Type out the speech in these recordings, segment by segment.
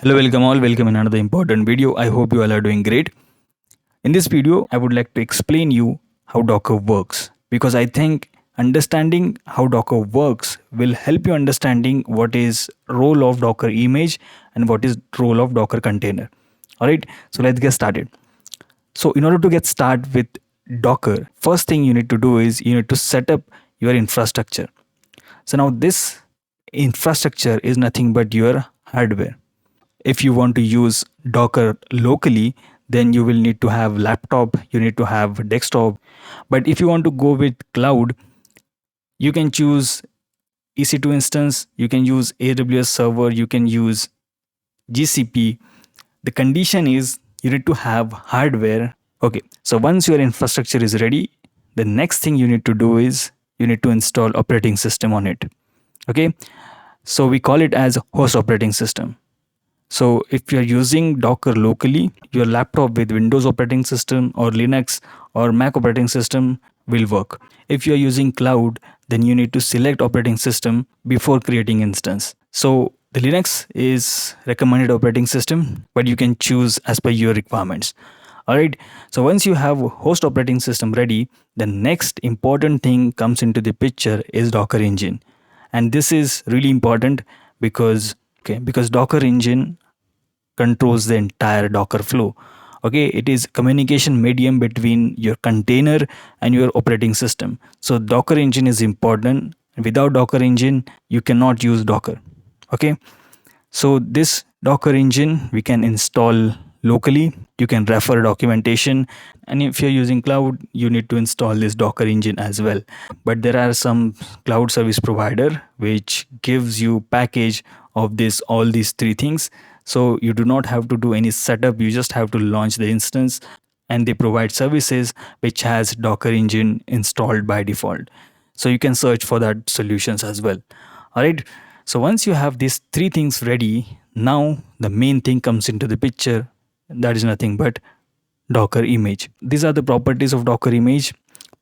Hello, welcome all. Welcome in another important video. I hope you all are doing great. In this video, I would like to explain you how Docker works because I think understanding how Docker works will help you understanding what is role of Docker image and what is role of Docker container. All right, so let's get started. So in order to get started with Docker, first thing you need to do is you need to set up your infrastructure. So now this infrastructure is nothing but your hardware. If you want to use Docker locally, then you will need to have laptop, you need to have desktop. But if you want to go with cloud, you can choose EC2 instance, you can use AWS server, you can use GCP. The condition is you need to have hardware. Okay, so once your infrastructure is ready, the next thing you need to do is you need to install operating system on it. Okay, so we call it as host operating system. So if you're using Docker locally, your laptop with Windows operating system or Linux or Mac operating system will work. If you're using cloud, then you need to select operating system before creating instance. So the Linux is recommended operating system, but you can choose as per your requirements. Alright, so once you have host operating system ready, the next important thing comes into the picture is Docker engine. And this is really important because Docker engine controls the entire Docker flow. Okay, it is communication medium between your container and your operating system. So Docker engine is important. Without Docker engine, you cannot use Docker. Okay, so this Docker engine we can install locally. You can refer documentation, and if you're using cloud, you need to install this Docker engine as well. But there are some cloud service provider which gives you package of this all these three things, so you do not have to do any setup. You just have to launch the instance, and they provide services which has Docker engine installed by default. So you can search for that solutions as well. All right, so once you have these three things ready, now the main thing comes into the picture. That is nothing but Docker image. These are the properties of Docker image.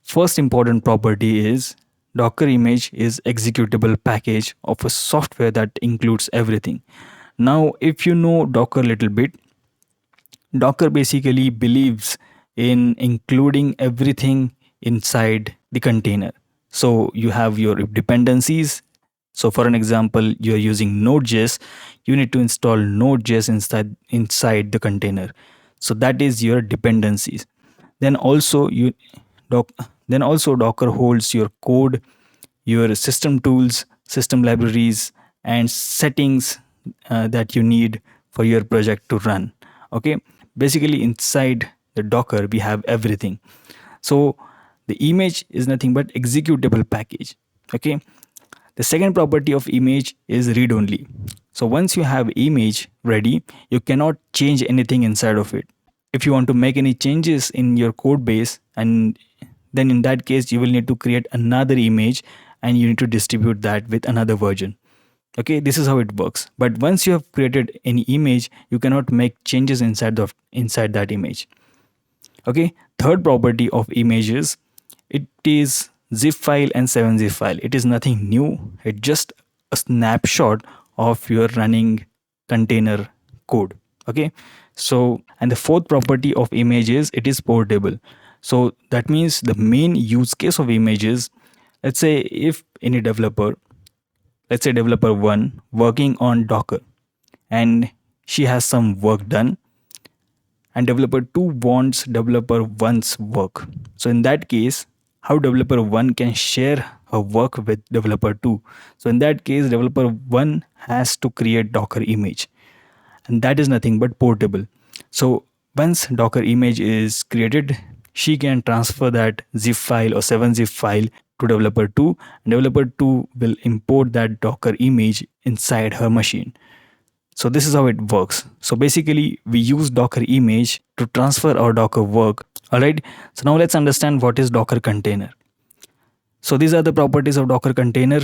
First important property is Docker image is executable package of a software that includes everything. Now, if you know Docker a little bit, Docker basically believes in including everything inside the container. So you have your dependencies. So for an example, you're using Node.js, you need to install Node.js inside the container. So that is your dependencies. Then also Docker holds your code, your system tools, system libraries, and settings that you need for your project to run. Okay, basically inside the Docker we have everything. So the image is nothing but executable package. Okay, the second property of image is read only. So once you have image ready, you cannot change anything inside of it. If you want to make any changes in your code base, and then in that case you will need to create another image and you need to distribute that with another version. Okay, this is how it works. But once you have created any image, you cannot make changes inside that image. Okay, third property of image is it is zip file and 7-zip file. It is nothing new. It's just a snapshot of your running container code. Okay, so and the fourth property of image is it is portable. So that means the main use case of image is, let's say if any developer, let's say developer 1 working on Docker, and she has some work done, and developer 2 wants developer 1's work. So in that case, how developer 1 can share her work with developer 2? So in that case, developer 1 has to create Docker image, and that is nothing but portable. So once Docker image is created, she can transfer that zip file or 7-zip file to developer 2, and developer 2 will import that Docker image inside her machine. So this is how it works. So basically we use Docker image to transfer our Docker work. All right, so now let's understand what is Docker container. So these are the properties of Docker container.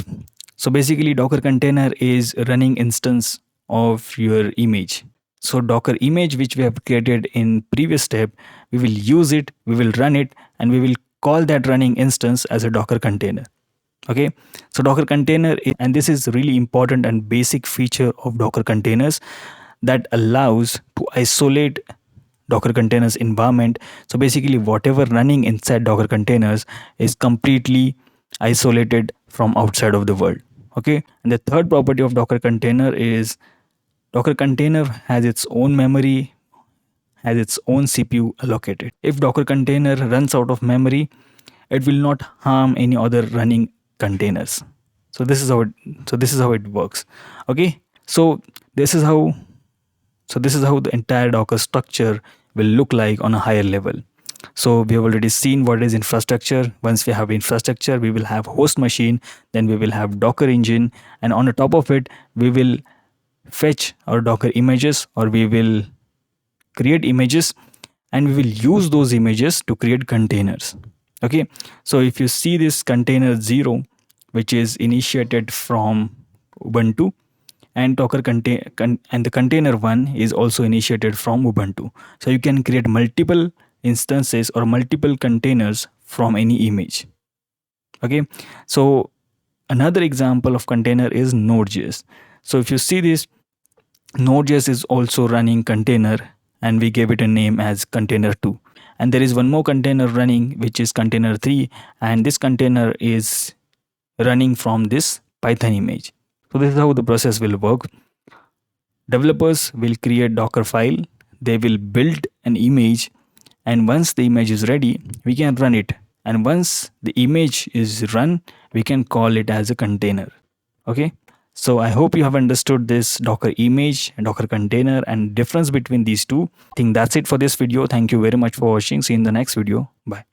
So basically Docker container is running instance of your image. So Docker image which we have created in previous step, we will use it, we will run it, and we will call that running instance as a Docker container. Okay, so Docker container, and this is really important and basic feature of Docker containers. that allows to isolate Docker containers environment. So basically whatever running inside Docker containers is completely isolated from outside of the world. Okay, and the third property of Docker container is Docker container has its own memory, has its own CPU allocated. If Docker container runs out of memory, it will not harm any other running containers. So this is how it works. Okay, so this is how this is how the entire Docker structure will look like on a higher level. So we have already seen what is infrastructure. Once we have infrastructure, we will have host machine, then we will have Docker engine, and on the top of it, we will fetch our Docker images, or we will create images, and we will use those images to create containers. Okay, so if you see this container 0, which is initiated from Ubuntu, and and the container 1 is also initiated from Ubuntu. So you can create multiple instances or multiple containers from any image. Okay, so another example of container is Node.js. So if you see this, Node.js is also running container, and we gave it a name as container 2. And there is one more container running, which is container 3, and this container is running from this Python image. So this is how the process will work. Developers will create Docker file, they will build an image, and once the image is ready, we can run it. And once the image is run, we can call it as a container. Okay, so I hope you have understood this Docker image and Docker container and difference between these two. I think that's it for this video. Thank you very much for watching. See you in the next video. Bye.